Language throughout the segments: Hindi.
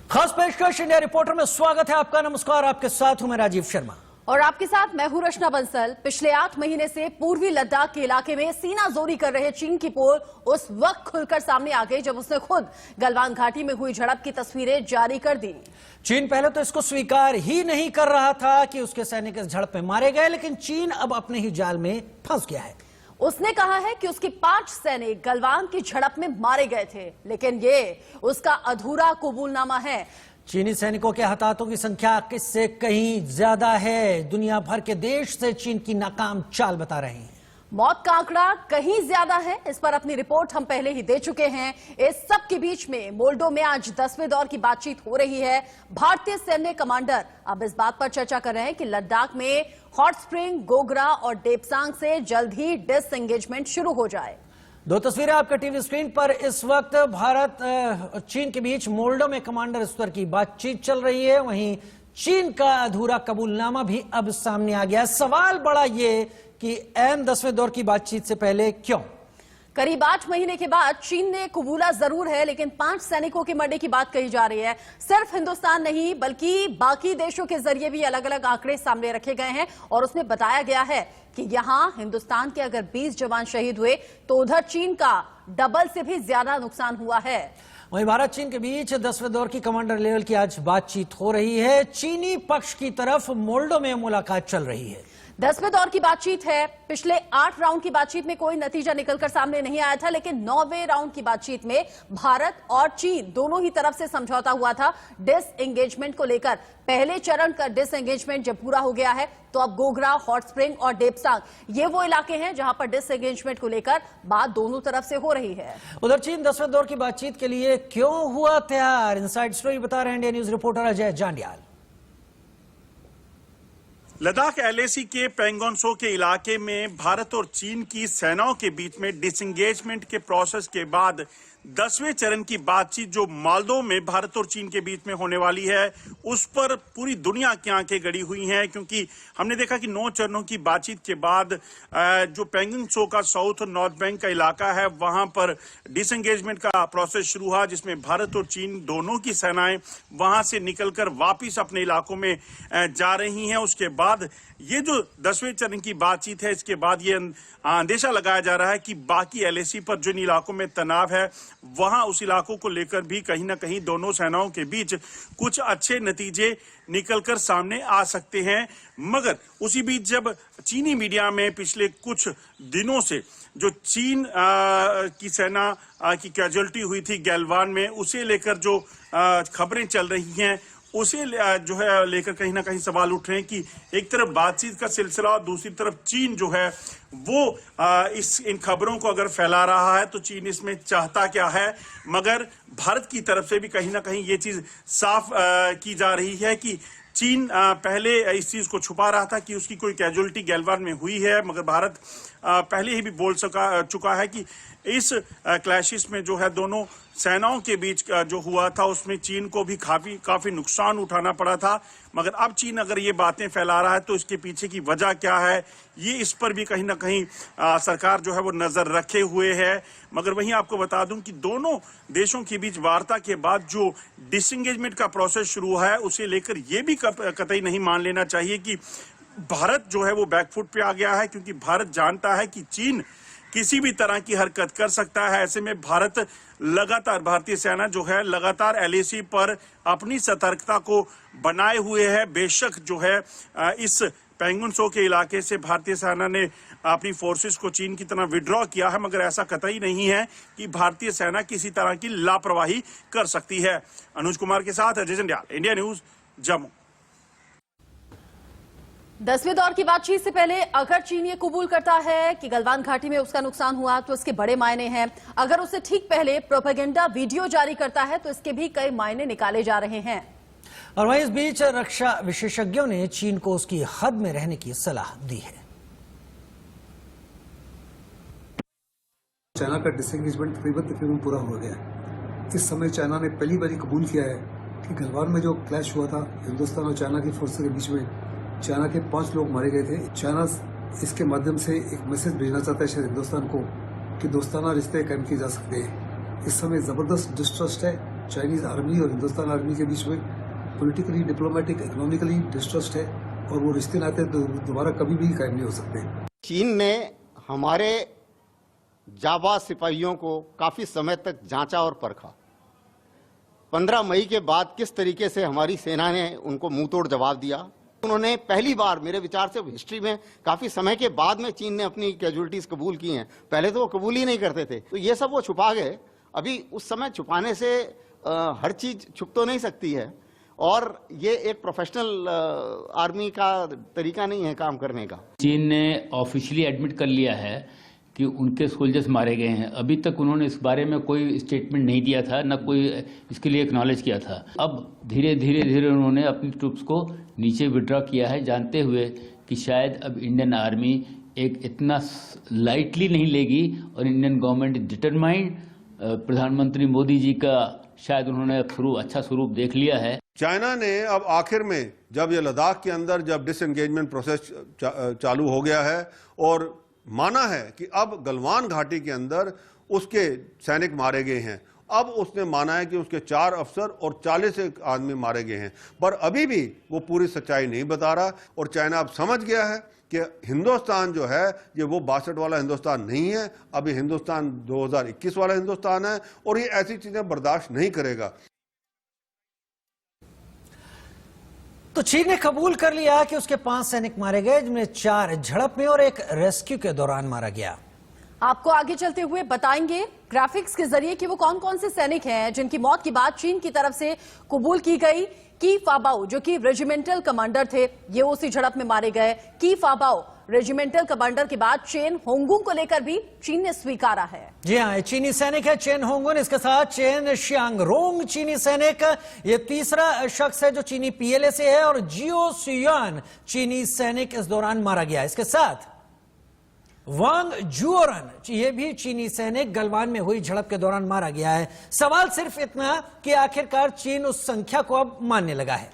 खास पेशकश इंडिया रिपोर्टर में स्वागत है आपका। नमस्कार, आपके साथ हूं मैं राजीव शर्मा और आपके साथ मैं हूं रचना बंसल। पिछले 8 महीने से पूर्वी लद्दाख के इलाके में सीनाजोरी कर रहे चीन की पोल उस वक्त खुलकर सामने आ गई जब उसने खुद गलवान घाटी में हुई झड़प की तस्वीरें जारी कर दी। चीन पहले तो इसको स्वीकार ही नहीं कर रहा था कि उसके सैनिक इस झड़प में मारे गए, लेकिन चीन अब अपने ही जाल में फंस गया है। उसने कहा है कि उसके 5 सैनिक गलवान की झड़प में मारे गए थे, लेकिन ये उसका अधूरा कबूलनामा है। चीनी सैनिकों के हताहतों की संख्या इससे कहीं ज्यादा है। दुनिया भर के देश से चीन की नाकाम चाल बता रहे हैं। मौत का आंकड़ा कहीं ज्यादा है, इस पर अपनी रिपोर्ट हम पहले ही दे चुके हैं। इस सब के बीच में मोल्डो में आज 10वें दौर की बातचीत हो रही है। भारतीय सैन्य कमांडर अब इस बात पर चर्चा कर रहे हैं कि लद्दाख में हॉट स्प्रिंग, गोगरा और डेपसांग से जल्द ही डिसएंगेजमेंट शुरू हो जाए। दो तस्वीरें आपके टीवी स्क्रीन पर। इस वक्त भारत और चीन के बीच मोल्डो में कमांडर स्तर की बातचीत चल रही है। वहीं चीन का अधूरा कबूलनामा भी अब सामने आ गया। सवाल बड़ा ये कि ऐन 10वें दौर की बातचीत से पहले क्यों? करीब 8 महीने के बाद चीन ने कबूला जरूर है, लेकिन 5 सैनिकों के मरने की बात कही जा रही है। सिर्फ हिंदुस्तान नहीं बल्कि बाकी देशों के जरिए भी अलग अलग आंकड़े सामने रखे गए हैं और उसमें बताया गया है कि यहां हिंदुस्तान के अगर 20 जवान शहीद हुए तो उधर चीन का डबल से भी ज्यादा नुकसान हुआ है। वहीं भारत चीन के बीच 10वें दौर की कमांडर लेवल की आज बातचीत हो रही है। चीनी पक्ष की तरफ मोल्डो में मुलाकात चल रही है। 10वें दौर की बातचीत है। पिछले 8 राउंड की बातचीत में कोई नतीजा निकलकर सामने नहीं आया था, लेकिन 9वें राउंड की बातचीत में भारत और चीन दोनों ही तरफ से समझौता हुआ था डिसएंगेजमेंट को लेकर। पहले चरण का डिसएंगेजमेंट जब पूरा हो गया है तो अब गोगरा, हॉट स्प्रिंग और डेपसांग ये वो इलाके हैं जहां पर डिसएंगेजमेंट को लेकर बात दोनों तरफ से हो रही है। उधर चीन 10वें दौर की बातचीत के लिए क्यों हुआ तैयार, इनसाइड स्टोरी बता रहे हैं India News reporter Ajay Jandiyal. Ladakh LAC के पैंगोंग त्सो के इलाके में भारत और चीन की सेनाओं के बीच में डिसएंगेजमेंट के प्रोसेस के बाद 10वें चरण की बातचीत जो मोल्डो में भारत और चीन के बीच में होने वाली है, उस पर पूरी दुनिया की आंखें गड़ी हुई हैं। क्योंकि हमने देखा कि 9 चरणों की बातचीत के बाद जो पैंगोंग त्सो का साउथ और नॉर्थ बैंक का इलाका है, वहां पर डिसएंगेजमेंट का प्रोसेस शुरू हुआ, जिसमें भारत और चीन दोनों की सेनाएं वहां से निकलकर वापिस अपने इलाकों में जा रही हैं। उसके बाद ये जो 10वें चरण की बातचीत है, इसके बाद ये अंदेशा लगाया जा रहा है कि बाकी एलएसी पर जिन इलाकों में तनाव है, वहां उस इलाकों को लेकर भी कहीं ना कहीं दोनों सेनाओं के बीच कुछ अच्छे नतीजे निकलकर सामने आ सकते हैं। मगर उसी बीच जब चीनी मीडिया में पिछले कुछ दिनों से जो चीन की सेना की कैजुअलिटी हुई थी गलवान में, उसे लेकर जो खबरें चल रही हैं, उसे जो है लेकर कहीं ना कहीं सवाल उठ रहे हैं कि एक तरफ बातचीत का सिलसिला और दूसरी तरफ चीन जो है वो इन खबरों को अगर फैला रहा है तो चीन इसमें चाहता क्या है। मगर भारत की तरफ से भी कहीं ना कहीं ये चीज साफ की जा रही है कि चीन पहले इस चीज को छुपा रहा था कि उसकी कोई कैजुअलिटी गलवान में हुई है, मगर भारत पहले ही भी बोल चुका है कि इस क्लैशेस में जो है दोनों सेनाओं के बीच जो हुआ था उसमें चीन को भी काफी नुकसान उठाना पड़ा था। मगर अब चीन अगर ये बातें फैला रहा है तो इसके पीछे की वजह क्या है, ये इस पर भी कहीं ना कहीं सरकार जो है वो नजर रखे हुए है। मगर वहीं आपको बता दूं कि दोनों देशों के बीच वार्ता के बाद जो डिसएंगेजमेंट का प्रोसेस शुरू हुआ है, उसे लेकर ये भी कतई नहीं मान लेना चाहिए कि भारत जो है वो बैकफुट पे आ गया है। क्योंकि भारत जानता है कि चीन किसी भी तरह की हरकत कर सकता है। ऐसे में भारत लगातार, भारतीय सेना जो है लगातार एलएसी पर अपनी सतर्कता को बनाए हुए है। बेशक जो है इस पैंगोंग त्सो के इलाके से भारतीय सेना ने अपनी फोर्सेस को चीन की तरह विड्रॉ किया है, मगर ऐसा कतई नहीं है कि भारतीय सेना किसी तरह की लापरवाही कर सकती है। अनुज कुमार के साथ अजय जांडियाल, इंडिया न्यूज, जम्मू। 10वें दौर की बातचीत से पहले अगर चीन ये कबूल करता है कि गलवान घाटी में उसका नुकसान हुआ तो इसके बड़े मायने हैं। अगर उसे ठीक पहले प्रोपेगेंडा वीडियो जारी करता है तो इसके भी कई मायने निकाले जा रहे हैं। और वहीं इस बीच रक्षा विशेषज्ञों ने चीन को उसकी हद में रहने की सलाह दी है। चाइना का डिसएंगेजमेंट तकरीबन पूरा हो गया। इस समय चाइना ने पहली बार कबूल किया है कि गलवान में जो क्लैश हुआ था हिंदुस्तान और चाइना की फोर्सेस के बीच में, चाइना के 5 लोग मारे गए थे। चाइना इसके माध्यम से एक मैसेज भेजना चाहता है शायद हिंदुस्तान को कि दोस्ताना रिश्ते कायम किए जा सकते हैं। इस समय जबरदस्त डिस्ट्रस्ट है चाइनीज आर्मी और हिंदुस्तान आर्मी के बीच में पॉलिटिकली, डिप्लोमेटिक, इकोनॉमिकली डिस्ट्रस्ट है और वो रिश्ते नाते दोबारा कभी भी कायम नहीं हो सकते। चीन ने हमारे जाबाज सिपाहियों को काफी समय तक जांचा और परखा। 15 मई के बाद किस तरीके से हमारी सेना ने उनको मुंह तोड़ जवाब दिया। उन्होंने पहली बार मेरे विचार से हिस्ट्री में काफी समय के बाद में चीन ने अपनी कैजुअलिटीज कबूल की हैं। पहले तो वो कबूल ही नहीं करते थे, तो ये सब वो छुपा गए। अभी उस समय छुपाने से हर चीज छुप तो नहीं सकती है, और ये एक प्रोफेशनल आर्मी का तरीका नहीं है काम करने का। चीन ने ऑफिशियली एडमिट कर लिया है कि उनके सोल्जर्स मारे गए हैं। अभी तक उन्होंने इस बारे में कोई स्टेटमेंट नहीं दिया था, न कोई इसके लिए एक्नॉलेज किया था। अब धीरे धीरे उन्होंने अपनी ट्रूप्स को नीचे विड्रॉ किया है, जानते हुए कि शायद अब इंडियन आर्मी एक इतना लाइटली नहीं लेगी, और इंडियन गवर्नमेंट डिटरमाइंड। प्रधानमंत्री मोदी जी का शायद उन्होंने अच्छा स्वरूप देख लिया है। चाइना ने अब आखिर में जब ये लद्दाख के अंदर जब डिसएंगेजमेंट प्रोसेस चालू हो गया है और माना है कि अब गलवान घाटी के अंदर उसके सैनिक मारे गए हैं, अब उसने माना है कि उसके 4 अफसर और 40 आदमी मारे गए हैं, पर अभी भी वो पूरी सच्चाई नहीं बता रहा। और चाइना अब समझ गया है कि हिंदुस्तान जो है ये वो 62 वाला हिंदुस्तान नहीं है, अभी हिंदुस्तान 2021 वाला हिंदुस्तान है, और ये ऐसी चीजें बर्दाश्त नहीं करेगा। तो चीन ने कबूल कर लिया कि उसके 5 सैनिक मारे गए, जिनमें 4 झड़प में और 1 रेस्क्यू के दौरान मारा गया। आपको आगे चलते हुए बताएंगे ग्राफिक्स के जरिए कि वो कौन कौन से सैनिक हैं जिनकी मौत की बात चीन की तरफ से कबूल की गई। की फाबाओ जो कि रेजिमेंटल कमांडर थे, ये उसी झड़प में मारे गए। की फाबाओ रेजिमेंटल कमांडर के बाद चेन होंगुन को लेकर भी चीन ने स्वीकारा है। जी हाँ, चीनी सैनिक है चेन होंगुन, इसके साथ चेन शियांगरोंग चीनी सैनिक, ये तीसरा शख्स है जो चीनी पीएलए से है, और जियो सुयान चीनी सैनिक इस दौरान मारा गया। इसके साथ वांग जुओरन, ये भी चीनी सैनिक गलवान में हुई झड़प के दौरान मारा गया है। सवाल सिर्फ इतना कि आखिरकार चीन उस संख्या को अब मानने लगा है।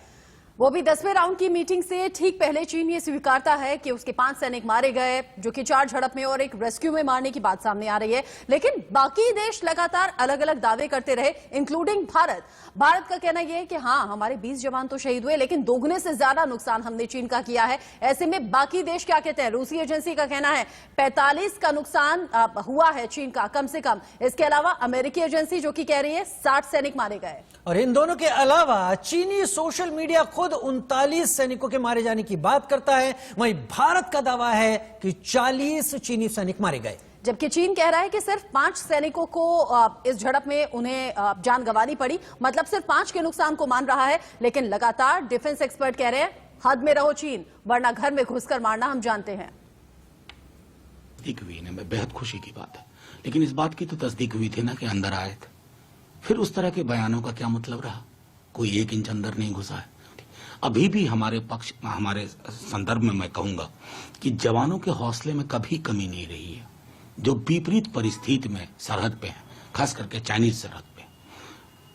वो भी 10वें राउंड की मीटिंग से ठीक पहले चीन ये स्वीकारता है कि उसके 5 सैनिक मारे गए, जो कि 4 झड़प में और 1 रेस्क्यू में मारने की बात सामने आ रही है। लेकिन बाकी देश लगातार अलग अलग दावे करते रहे, इंक्लूडिंग भारत। भारत का कहना यह है कि हाँ, हमारे 20 जवान तो शहीद हुए, लेकिन दोगुने से ज्यादा नुकसान हमने चीन का किया है। ऐसे में बाकी देश क्या कहते हैं? रूसी एजेंसी का कहना है 45 का नुकसान हुआ है चीन का, कम से कम। इसके अलावा अमेरिकी एजेंसी जो कि कह रही है 60 सैनिक मारे गए। और इन दोनों के अलावा चीनी सोशल मीडिया खुद 39 सैनिकों के मारे जाने की बात करता है। वहीं भारत का दावा है कि 40 चीनी सैनिक मारे गए, जबकि चीन कह रहा है कि सिर्फ 5 सैनिकों को इस झड़प में उन्हें जान गंवानी पड़ी, मतलब सिर्फ 5 के नुकसान को मान रहा है। लेकिन लगातार डिफेंस एक्सपर्ट कह रहे हैं हद में रहो चीन, वरना घर में घुसकर मारना हम जानते हैं। तस्दीक हुई ना, बेहद खुशी की बात है, लेकिन इस बात की तो तस्दीक हुई थी ना कि अंदर आए थे। फिर उस तरह के बयानों का क्या मतलब रहा? कोई 1 इंच अंदर नहीं घुसा है। अभी भी हमारे संदर्भ में मैं कहूंगा कि जवानों के हौसले में कभी कमी नहीं रही है, जो विपरीत परिस्थिति में सरहद पे है, खास करके चाइनीज सरहद पे।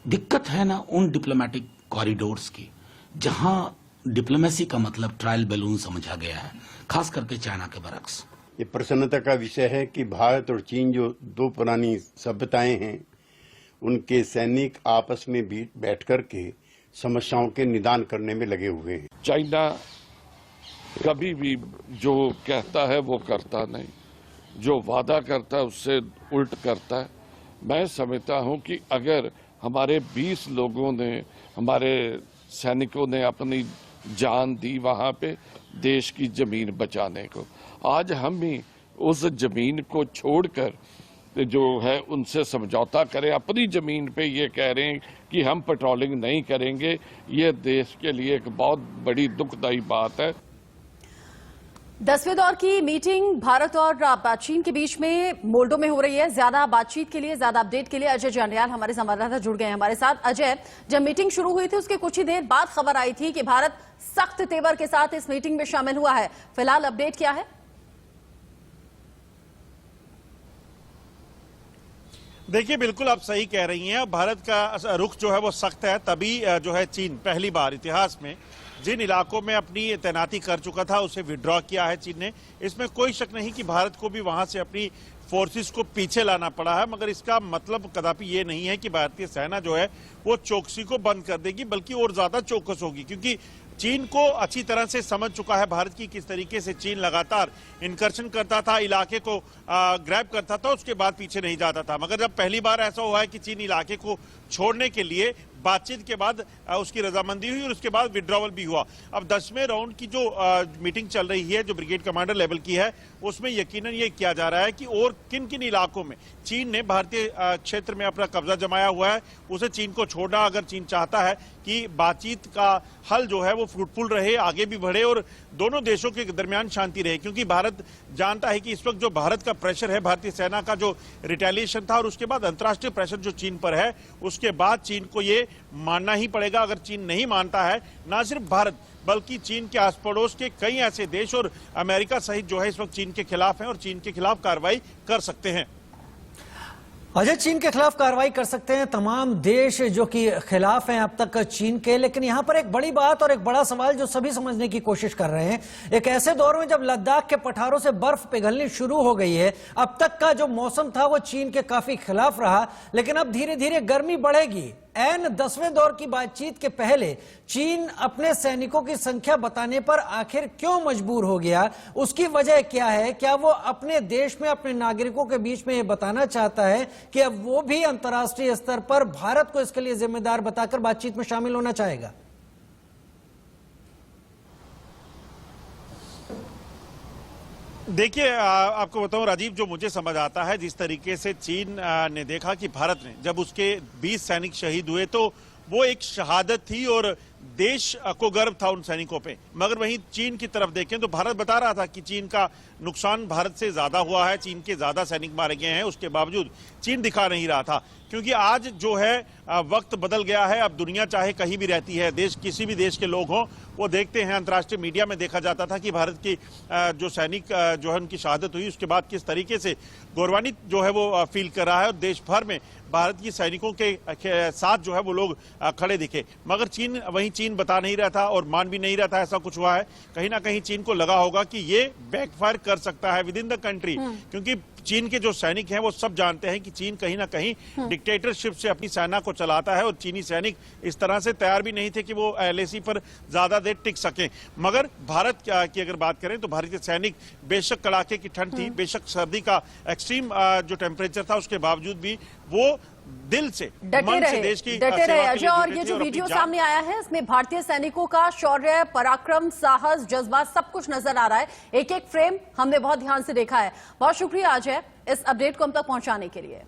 दिक्कत है ना उन डिप्लोमेटिक कॉरिडोर्स की जहां डिप्लोमेसी का मतलब ट्रायल बैलून समझा गया है, खास करके चाइना के बरक्स। ये प्रसन्नता का विषय है कि भारत और चीन जो 2 पुरानी सभ्यताएं हैं, उनके सैनिक आपस में बैठ कर के समस्याओं के निदान करने में लगे हुए हैं। चाइना कभी भी जो कहता है वो करता नहीं, जो वादा करता है उससे उल्ट करता है। मैं समझता हूं कि अगर हमारे 20 लोगों ने, हमारे सैनिकों ने अपनी जान दी वहां पे देश की जमीन बचाने को, आज हम ही उस जमीन को छोड़कर जो है उनसे समझौता करें, अपनी जमीन पे ये कह रहे हैं कि हम पेट्रोलिंग नहीं करेंगे, ये देश के लिए एक बहुत बड़ी दुखदायी बात है। 10वें दौर की मीटिंग भारत और चीन के बीच में मोल्डो में हो रही है। ज्यादा बातचीत के लिए, ज्यादा अपडेट के लिए अजय जांडियाल हमारे संवाददाता जुड़ गए हैं हमारे साथ। अजय, जब मीटिंग शुरू हुई थी उसके कुछ ही देर बाद खबर आई थी कि भारत सख्त तेवर के साथ इस मीटिंग में शामिल हुआ है। फिलहाल अपडेट क्या है? देखिए, बिल्कुल आप सही कह रही हैं। भारत का रुख जो है वो सख्त है, तभी जो है चीन पहली बार इतिहास में जिन इलाकों में अपनी तैनाती कर चुका था उसे विड्रॉ किया है चीन ने। इसमें कोई शक नहीं कि भारत को भी वहां से अपनी फोर्सेस को पीछे लाना पड़ा है, मगर इसका मतलब कदापि ये नहीं है कि भारतीय सेना जो है वो चौकसी को बंद कर देगी, बल्कि और ज्यादा चौकस होगी, क्योंकि चीन को अच्छी तरह से समझ चुका है भारत की किस तरीके से चीन लगातार इनकर्शन करता था, इलाके को ग्रैब करता था, उसके बाद पीछे नहीं जाता था। मगर जब पहली बार ऐसा हुआ है कि चीन इलाके को छोड़ने के लिए बातचीत के बाद उसकी रजामंदी हुई और उसके बाद विड्रॉवल भी हुआ। अब 10वें राउंड की जो मीटिंग चल रही है, जो ब्रिगेड कमांडर लेवल की है, उसमें यकीनन ये किया जा रहा है कि और किन किन इलाकों में चीन ने भारतीय क्षेत्र में अपना कब्जा जमाया हुआ है, उसे चीन को छोड़ना, अगर चीन चाहता है कि बातचीत का हल जो है वो फ्रूटफुल रहे, आगे भी बढ़े और दोनों देशों के दरमियान शांति रहे। क्योंकि भारत जानता है कि इस वक्त जो भारत का प्रेशर है, भारतीय सेना का जो रिटेलिएशन था और उसके बाद अंतर्राष्ट्रीय प्रेशर जो चीन पर है, उसके बाद चीन को ये मानना ही पड़ेगा। अगर चीन नहीं मानता है, ना सिर्फ भारत बल्कि चीन के आस पड़ोस के कई ऐसे देश और अमेरिका सहित जो है इस वक्त चीन के खिलाफ हैं और चीन के खिलाफ कार्रवाई कर सकते हैं। अजय, चीन के खिलाफ कार्रवाई कर सकते हैं तमाम देश जो कि खिलाफ हैं अब तक चीन के, लेकिन यहां पर एक बड़ी बात और एक बड़ा सवाल जो सभी समझने की कोशिश कर रहे हैं, एक ऐसे दौर में जब लद्दाख के पठारों से बर्फ पिघलनी शुरू हो गई है, अब तक का जो मौसम था वो चीन के काफी खिलाफ रहा, लेकिन अब धीरे धीरे गर्मी बढ़ेगी। एन 10वें दौर की बातचीत के पहले चीन अपने सैनिकों की संख्या बताने पर आखिर क्यों मजबूर हो गया, उसकी वजह क्या है? क्या वो अपने देश में अपने नागरिकों के बीच में ये बताना चाहता है कि अब वो भी अंतर्राष्ट्रीय स्तर पर भारत को इसके लिए जिम्मेदार बताकर बातचीत में शामिल होना चाहेगा? देखिए, आपको बताऊं राजीव, जो मुझे समझ आता है, जिस तरीके से चीन ने देखा कि भारत ने जब उसके 20 सैनिक शहीद हुए तो वो एक शहादत थी और देश को गर्व था उन सैनिकों पे। मगर वहीं चीन की तरफ देखें तो भारत बता रहा था कि चीन का नुकसान भारत से ज्यादा हुआ है, चीन के ज्यादा सैनिक मारे गए हैं, उसके बावजूद चीन दिखा नहीं रहा था। क्योंकि आज जो है वक्त बदल गया है, अब दुनिया चाहे कहीं भी रहती है, देश किसी भी देश के लोग हों, वो देखते हैं। अंतर्राष्ट्रीय मीडिया में देखा जाता था कि भारत की जो सैनिक जो है उनकी शहादत हुई, उसके बाद किस तरीके से गौरवान्वित जो है वो फील कर रहा है और देश भर में भारत की सैनिकों के साथ जो है वो लोग खड़े दिखे। मगर चीन बता नहीं रहा था और मान भी नहीं रहा था ऐसा कुछ हुआ है। कहीं ना कहीं चीन को लगा होगा कि ये बैकफायर कर सकता है विद इन द कंट्री, क्योंकि चीन के जो सैनिक हैं वो सब जानते हैं कि चीन कहीं ना कहीं डिक्टेटरशिप से अपनी सेना को चलाता है और चीनी सैनिक इस तरह से तैयार भी नहीं थे कि वो LAC पर ज्यादा देर टिक सकें। मगर भारत की अगर बात करें तो भारतीय सैनिक बेशक कड़ाके की ठंड थी, बेशक सर्दी का एक्सट्रीम जो टेम्परेचर था, उसके बावजूद भी वो दिल से मन से देश की डटे रहे। अजय, और ये जो वीडियो सामने आया है इसमें भारतीय सैनिकों का शौर्य, पराक्रम, साहस, जज्बा सब कुछ नजर आ रहा है। एक एक फ्रेम हमने बहुत ध्यान से देखा है। बहुत शुक्रिया अजय इस अपडेट को हम तक पहुंचाने के लिए।